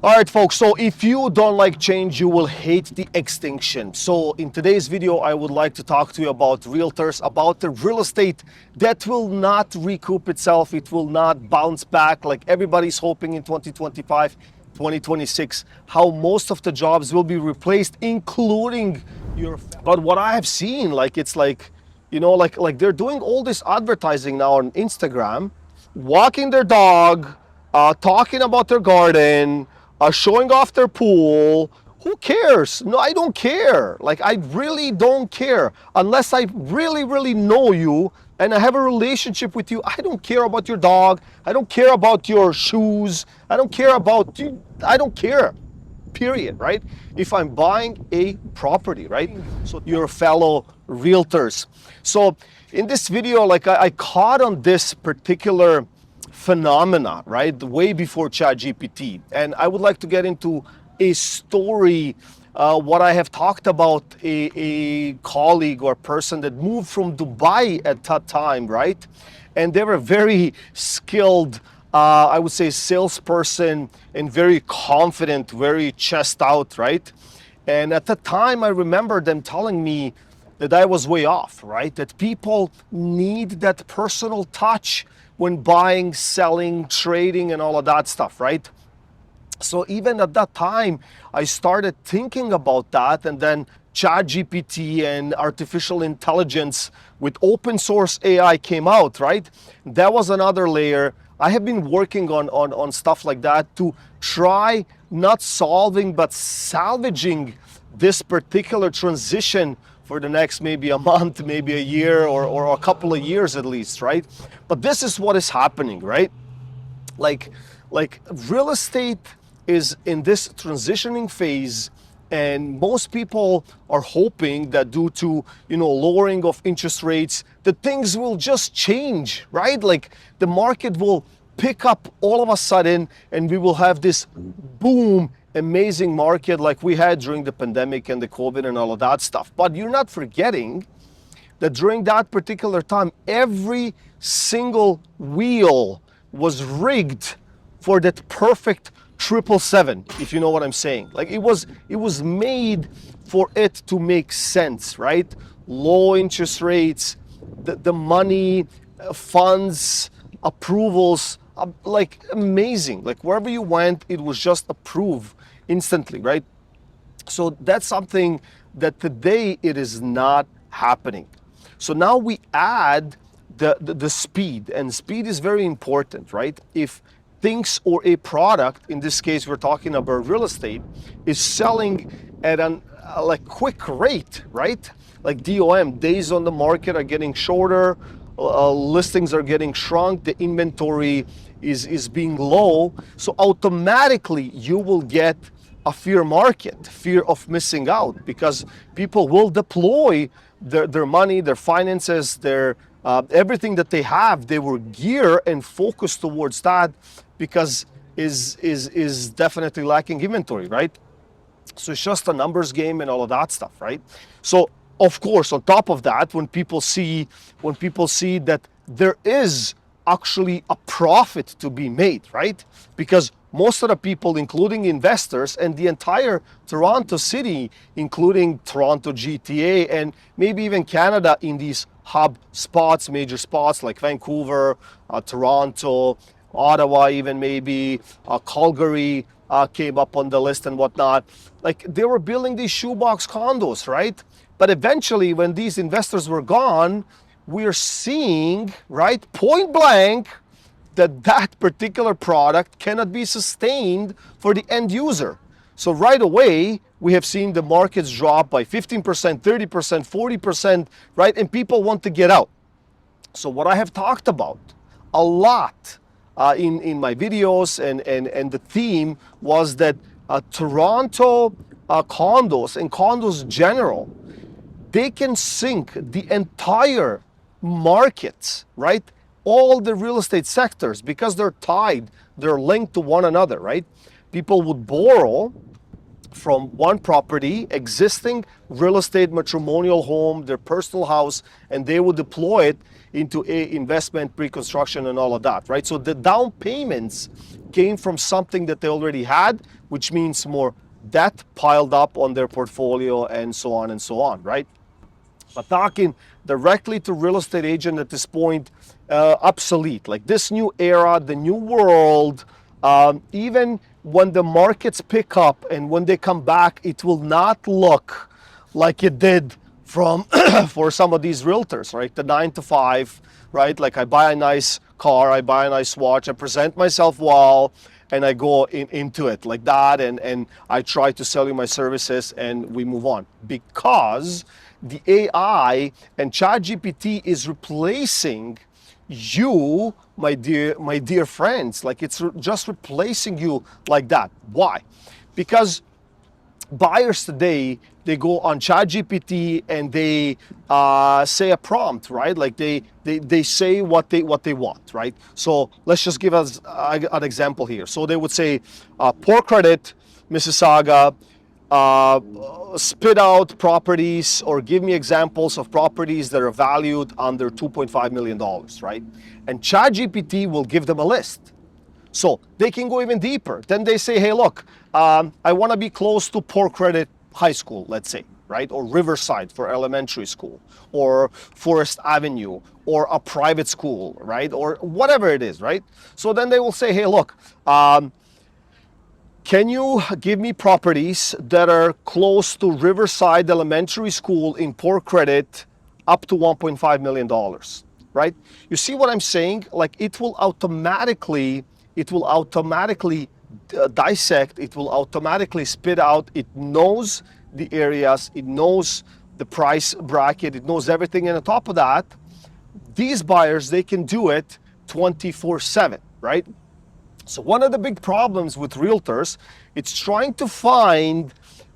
All right, folks, so if you don't like change, you will hate the extinction. So in today's video, I would like to talk to you about realtors, about the real estate that will not recoup itself. It will not bounce back like everybody's hoping in 2025, 2026, how most of the jobs will be replaced, including your... But what I have seen, it's like, like they're doing all this advertising now on Instagram, walking their dog, talking about their garden, showing off their pool. Who cares? No, I don't care. I really don't care. Unless I really know you and I have a relationship with you, I don't care about your dog. I don't care about your shoes. I don't care about you. I don't care. Period, right? If I'm buying a property, right? So your fellow realtors. So in this video, I caught on this particular phenomena, right? Way before ChatGPT. And I would like to get into a story, what I have talked about a colleague or person that moved from Dubai at that time, right? And they were very skilled, I would say salesperson, and very confident, very chest out, right? And at the time, I remember them telling me that I was way off, right? That people need that personal touch when buying, selling, trading, and all of that stuff, right? So even at that time, I started thinking about that, and then ChatGPT and artificial intelligence with open source AI came out, right? That was another layer. I have been working on stuff like that to try not solving, but salvaging this particular transition for the next maybe a month, maybe a year, or a couple of years at least, right? But this is what is happening, right? Like real estate is in this transitioning phase, and most people are hoping that due to lowering of interest rates, that things will just change, right? Like the market will pick up all of a sudden, and we will have this boom, amazing market like we had during the pandemic and the COVID and all of that stuff. But you're not forgetting that during that particular time, every single wheel was rigged for that perfect 777, if you know what I'm saying. Like it was made for it to make sense, right? Low interest rates, the money, funds, approvals, like amazing. Like wherever you went, it was just approved instantly, right? So that's something that today it is not happening. So now we add the speed, and speed is very important, right? If things or a product, in this case we're talking about real estate, is selling at an quick rate, right? Like DOM, days on the market are getting shorter, listings are getting shrunk, the inventory is being low, so automatically you will get a fear market, fear of missing out, because people will deploy their money, their finances, their everything that they have. They will gear and focus towards that because is definitely lacking inventory, right? So it's just a numbers game and all of that stuff, right? So of course, on top of that, when people see that there is actually a profit to be made, right? Because most of the people, including investors and the entire Toronto city, including Toronto GTA and maybe even Canada in these hub spots, major spots like Vancouver, Toronto, Ottawa, even maybe Calgary came up on the list and whatnot. Like they were building these shoebox condos, right? But eventually, when these investors were gone, we're seeing, right, point blank, that particular product cannot be sustained for the end user. So right away, we have seen the markets drop by 15%, 30%, 40%, right? And people want to get out. So what I have talked about a lot in my videos and the theme was that Toronto condos and condos general, they can sink the entire market, right? All the real estate sectors, because they're tied, they're linked to one another, right? People would borrow from one property, existing real estate matrimonial home, their personal house, and they would deploy it into a investment, pre-construction, and all of that, right? So the down payments came from something that they already had, which means more debt piled up on their portfolio, and so on, right? But talking directly to real estate agent at this point, obsolete. Like this new era, the new world, even when the markets pick up and when they come back, it will not look like it did from for some of these realtors, right? The 9 to 5, right? Like I buy a nice car, I buy a nice watch, I present myself well, and I go into it like that, and I try to sell you my services, and we move on. Because the AI and ChatGPT is replacing you, my dear friends. Like it's just replacing you like that. Why? Because buyers today, they go on ChatGPT and they say a prompt, right? Like they say what they want, right? So let's just give us an example here. So they would say, poor credit, Mississauga, spit out properties or give me examples of properties that are valued under $2.5 million, right? And ChatGPT will give them a list. So they can go even deeper. Then they say, hey, look, I want to be close to Poor Credit High School, let's say, right? Or Riverside for elementary school, or Forest Avenue, or a private school, right? Or whatever it is, right? So then they will say, hey, look, can you give me properties that are close to Riverside Elementary School in Poor Credit up to $1.5 million, right? You see what I'm saying? Like it will automatically dissect, it will automatically spit out, it knows the areas, it knows the price bracket, it knows everything. And on top of that, these buyers, they can do it 24/7, right? So one of the big problems with realtors, it's trying to find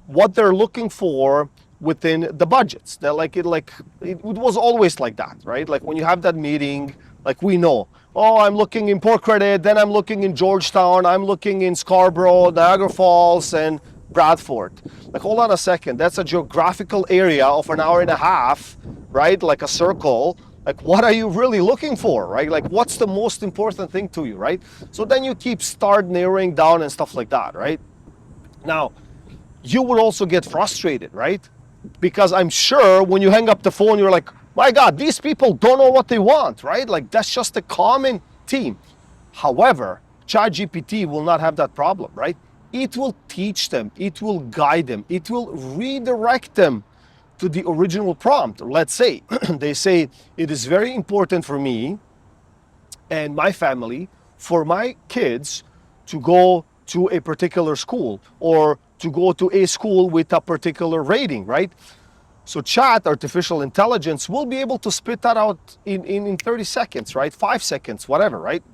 what they're looking for within the budgets. They're it was always like that, right? Like when you have that meeting, like we know, oh, I'm looking in Port Credit, then I'm looking in Georgetown, I'm looking in Scarborough, Niagara Falls, and Bradford. Like, hold on a second, that's a geographical area of an hour and a half, right? Like a circle. Like, what are you really looking for, right? Like, what's the most important thing to you, right? So then you start narrowing down and stuff like that, right? Now, you will also get frustrated, right? Because I'm sure when you hang up the phone, you're like, my God, these people don't know what they want, right? Like, that's just a common theme. However, ChatGPT will not have that problem, right? It will teach them, it will guide them, it will redirect them to the original prompt. Let's say they say, it is very important for me and my family, for my kids to go to a particular school or to go to a school with a particular rating, right? So chat, artificial intelligence, will be able to spit that out in 30 seconds, right? 5 seconds, whatever, right?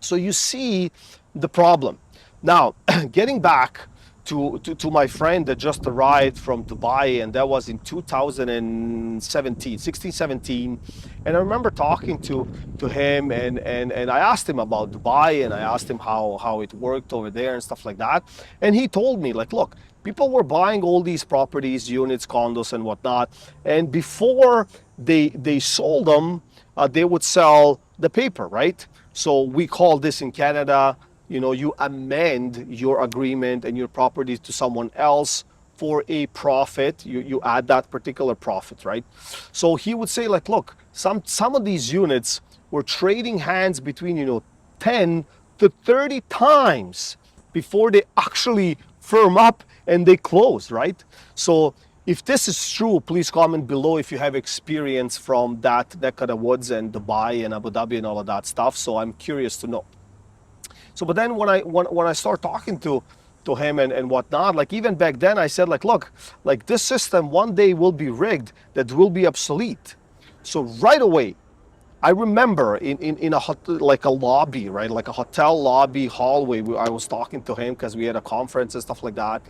So you see the problem. Now, getting back to my friend that just arrived from Dubai, and that was in 2017, 16, 17. And I remember talking to him, and I asked him about Dubai, and I asked him how it worked over there and stuff like that. And he told me, like, look, people were buying all these properties, units, condos, and whatnot. And before they sold them, they would sell the paper, right? So we call this in Canada, you amend your agreement and your property to someone else for a profit. You add that particular profit, right? So he would say, like, look, some of these units were trading hands between 10 to 30 times before they actually firm up and they close, right? So if this is true, please comment below if you have experience from that neck of the woods and Dubai and Abu Dhabi and all of that stuff. So I'm curious to know. So, but then when I start talking to him and whatnot, like even back then I said, like, look, like this system one day will be rigged, that will be obsolete. So right away, I remember in like a lobby, right? Like a hotel lobby hallway, I was talking to him because we had a conference and stuff like that.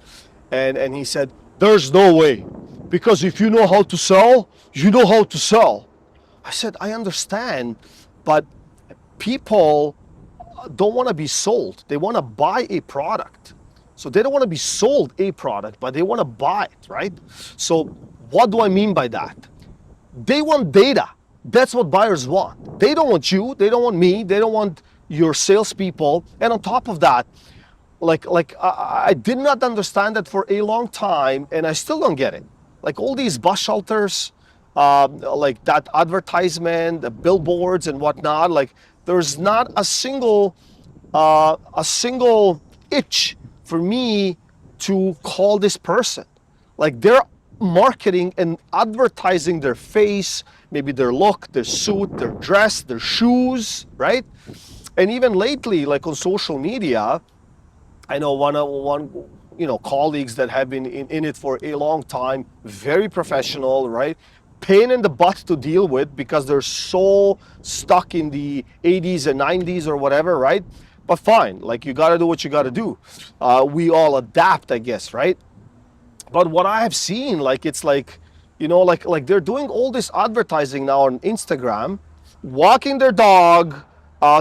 And he said, there's no way, because if you know how to sell, you know how to sell. I said, I understand, but people don't want to be sold. They want to buy a product. So they don't want to be sold a product, but they want to buy it, right? So what do I mean by that? They want data. That's what buyers want. They don't want you. They don't want me. They don't want your salespeople. And on top of that, I did not understand that for a long time, and I still don't get it. Like all these bus shelters, like that advertisement, the billboards and whatnot. Like there's not a single itch for me to call this person. Like they're marketing and advertising their face, maybe their look, their suit, their dress, their shoes, right? And even lately, like on social media, I know one colleagues that have been in it for a long time, very professional, right? Pain in the butt to deal with because they're so stuck in the 80s and 90s or whatever, right? But fine, like you got to do what you got to do. We all adapt, I guess, right? But what I have seen, like it's like, like they're doing all this advertising now on Instagram, walking their dog,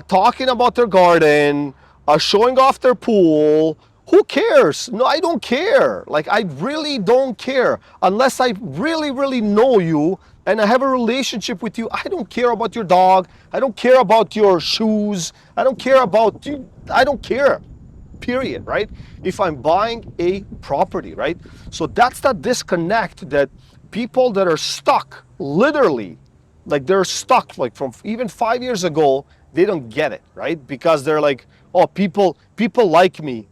talking about their garden, showing off their pool. Who cares? No, I don't care. Like I really don't care unless I really, really know you and I have a relationship with you. I don't care about your dog. I don't care about your shoes. I don't care about you. I don't care. Period, right? If I'm buying a property, right? So that's that disconnect that people that are stuck, literally, like they're stuck, like from even 5 years ago, they don't get it, right? Because they're like, oh, people like me.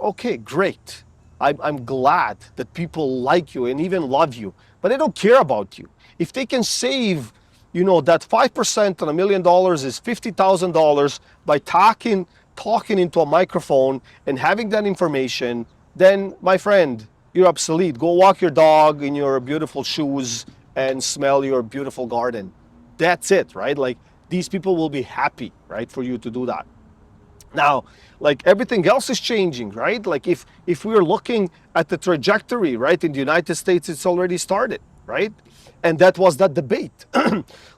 Okay, great. I'm glad that people like you and even love you, but they don't care about you. If they can save, that 5% on $1 million is $50,000 by talking into a microphone and having that information, then my friend, you're obsolete. Go walk your dog in your beautiful shoes and smell your beautiful garden. That's it, right? Like these people will be happy, right, for you to do that. Now, like everything else is changing, right? Like if we are looking at the trajectory, right, in the United States, it's already started, right? And that was that debate.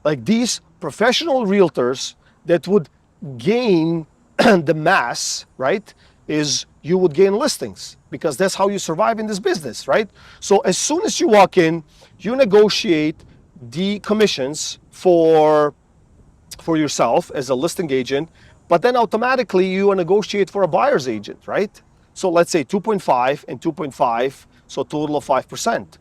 Like these professional realtors that would gain the mass, right, is you would gain listings because that's how you survive in this business, right? So as soon as you walk in, you negotiate the commissions for yourself as a listing agent, but then automatically you negotiate for a buyer's agent, right? So let's say 2.5 and 2.5, so total of 5%.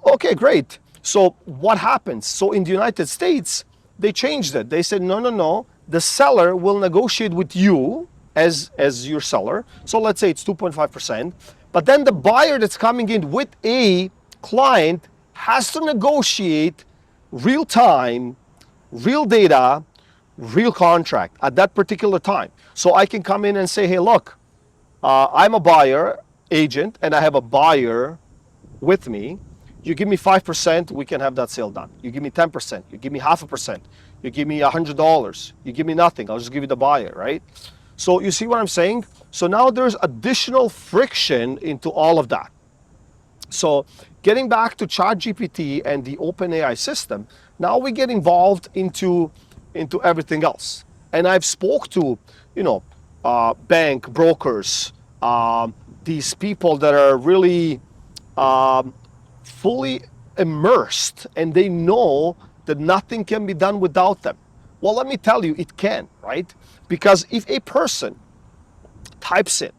Okay, great. So what happens? So in the United States, they changed it. They said, no. The seller will negotiate with you as your seller. So let's say it's 2.5%. But then the buyer that's coming in with a client has to negotiate real time, real data, real contract at that particular time. So I can come in and say, hey, look, I'm a buyer agent and I have a buyer with me. You give me 5%, we can have that sale done. You give me 10%, you give me 0.5%, you give me $100, you give me nothing, I'll just give you the buyer, right? So you see what I'm saying? So now there's additional friction into all of that. So getting back to ChatGPT and the OpenAI system, now we get involved into everything else. And I've spoke to, bank brokers, these people that are really fully immersed and they know that nothing can be done without them. Well, let me tell you, it can, right? Because if a person types in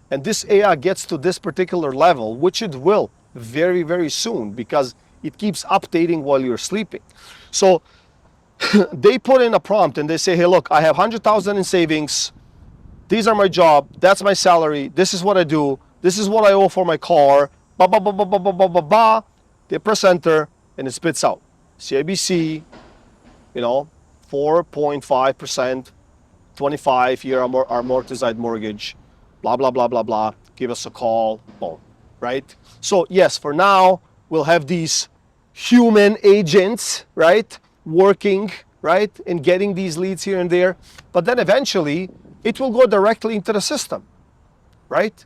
and this AI gets to this particular level, which it will very, very soon because it keeps updating while you're sleeping. So they put in a prompt and they say, hey, look, I have 100,000 in savings. These are my job. That's my salary. This is what I do. This is what I owe for my car. Ba, ba, ba, ba, ba, ba, ba, ba, ba. They press enter and it spits out. CIBC, 4.5%, 25-year amortized mortgage, blah, blah, blah, blah, blah. Give us a call, boom, right? So yes, for now, we'll have these human agents, right, working, right, and getting these leads here and there. But then eventually, it will go directly into the system, right?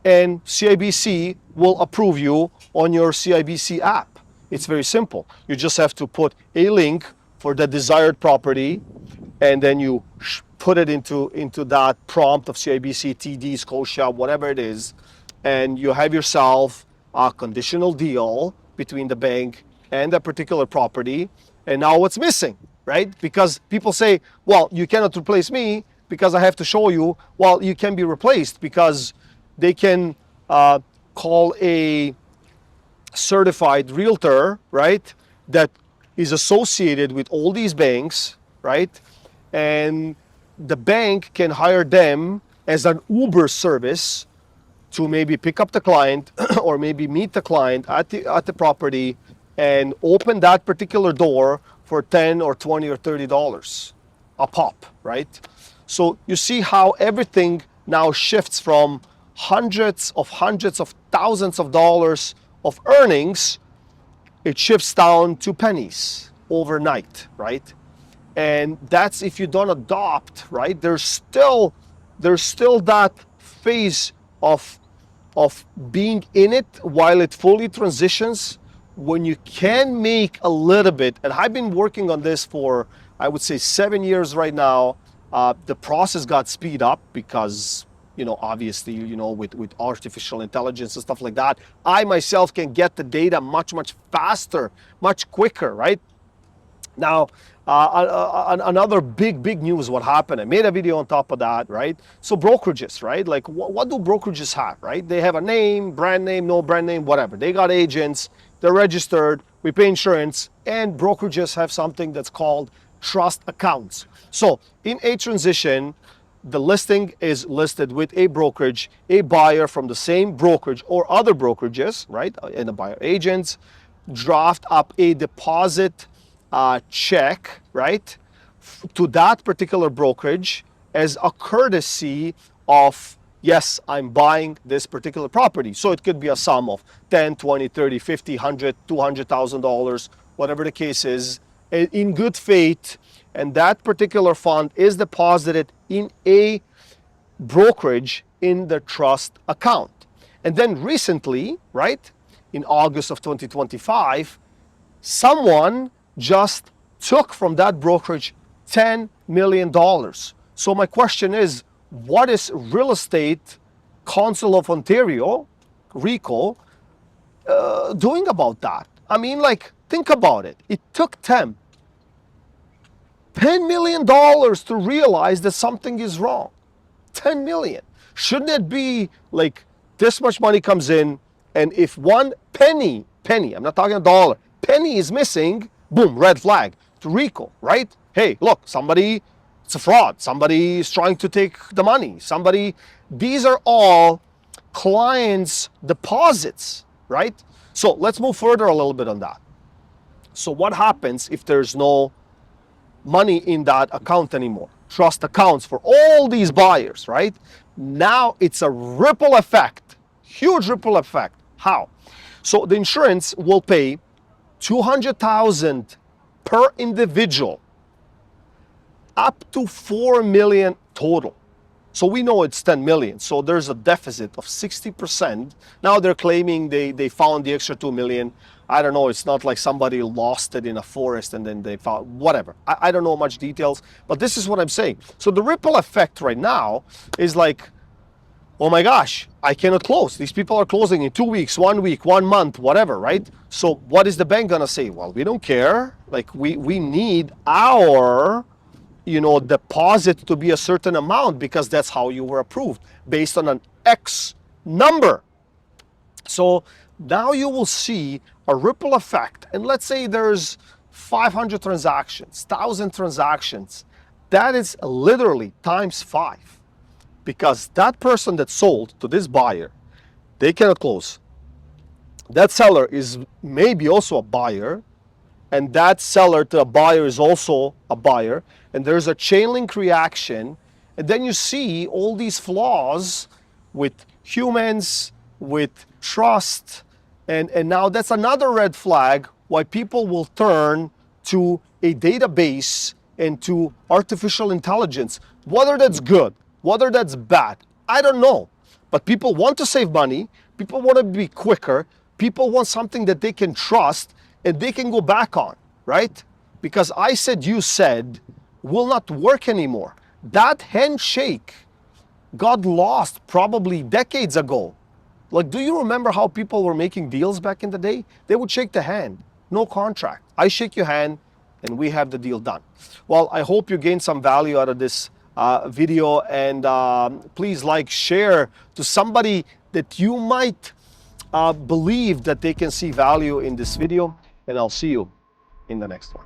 And CIBC will approve you on your CIBC app. It's very simple. You just have to put a link for the desired property and then you put it into that prompt of CIBC, TD, Scotia, whatever it is, and you have yourself a conditional deal between the bank and that particular property. And now what's missing, right? Because people say, well, you cannot replace me because I have to show you. Well, you can be replaced because they can call a certified realtor, right, that is associated with all these banks, right? And the bank can hire them as an Uber service to maybe pick up the client or maybe meet the client at the property and open that particular door for 10 or 20 or $30 a pop, right? So you see how everything now shifts from hundreds of thousands of dollars of earnings, it shifts down to pennies overnight, right? And that's if you don't adopt, right? There's still that phase of being in it while it fully transitions, when you can make a little bit. And I've been working on this for, I would say, 7 years right now. The process got speed up because, obviously, with artificial intelligence and stuff like that, I myself can get the data much faster, much quicker, right? Now, another big news, what happened, I made a video on top of that, right? So brokerages, right? Like what do brokerages have, right? They have a name, brand name, no brand name, whatever. They got agents, they're registered, we pay insurance, and brokerages have something that's called trust accounts. So in a transition, the listing is listed with a brokerage, a buyer from the same brokerage or other brokerages, right? And the buyer agents draft up a deposit check, right, to that particular brokerage as a courtesy of, yes, I'm buying this particular property. So it could be a sum of 10, 20, 30, 50, 100, $200,000, whatever the case is, in good faith. And that particular fund is deposited in a brokerage in the trust account. And then recently, right, in August of 2025, someone just took from that brokerage $10 million. So my question is, what is Real Estate Council of Ontario, RECO, doing about that? I mean, like, think about it. It took $10 million to realize that something is wrong. 10 million. Shouldn't it be like this much money comes in, and if one penny, I'm not talking a dollar, penny is missing, boom, red flag to RECO, right? Hey, look, it's a fraud. Somebody is trying to take the money. These are all clients' deposits, right? So let's move further a little bit on that. So what happens if there's no money in that account anymore? Trust accounts for all these buyers, right? Now it's a ripple effect, huge ripple effect. How? So the insurance will pay $200,000 per individual, up to $4 million total. So we know it's 10 million. So there's a deficit of 60%. Now they're claiming they found the extra 2 million. I don't know. It's not like somebody lost it in a forest and then they found whatever. I don't know much details, but this is what I'm saying. So the ripple effect right now is like, oh my gosh, I cannot close. These people are closing in 2 weeks, 1 week, 1 month, whatever, right? So what is the bank gonna say? Well, we don't care. Like we need our deposit to be a certain amount because that's how you were approved based on an X number. So now you will see a ripple effect. And let's say there's 500 transactions, 1,000 transactions. That is literally times 5 because that person that sold to this buyer, they cannot close. That seller is maybe also a buyer, and that seller to a buyer is also a buyer, and there's a chain link reaction, and then you see all these flaws with humans, with trust, and now that's another red flag why people will turn to a database and to artificial intelligence. Whether that's good, whether that's bad, I don't know. But people want to save money, people want to be quicker, people want something that they can trust and they can go back on, right? Because I said, you said, will not work anymore. That handshake got lost probably decades ago. Like, do you remember how people were making deals back in the day? They would shake the hand, no contract. I shake your hand and we have the deal done. Well, I hope you gained some value out of this video, and please like, share to somebody that you might believe that they can see value in this video, and I'll see you in the next one.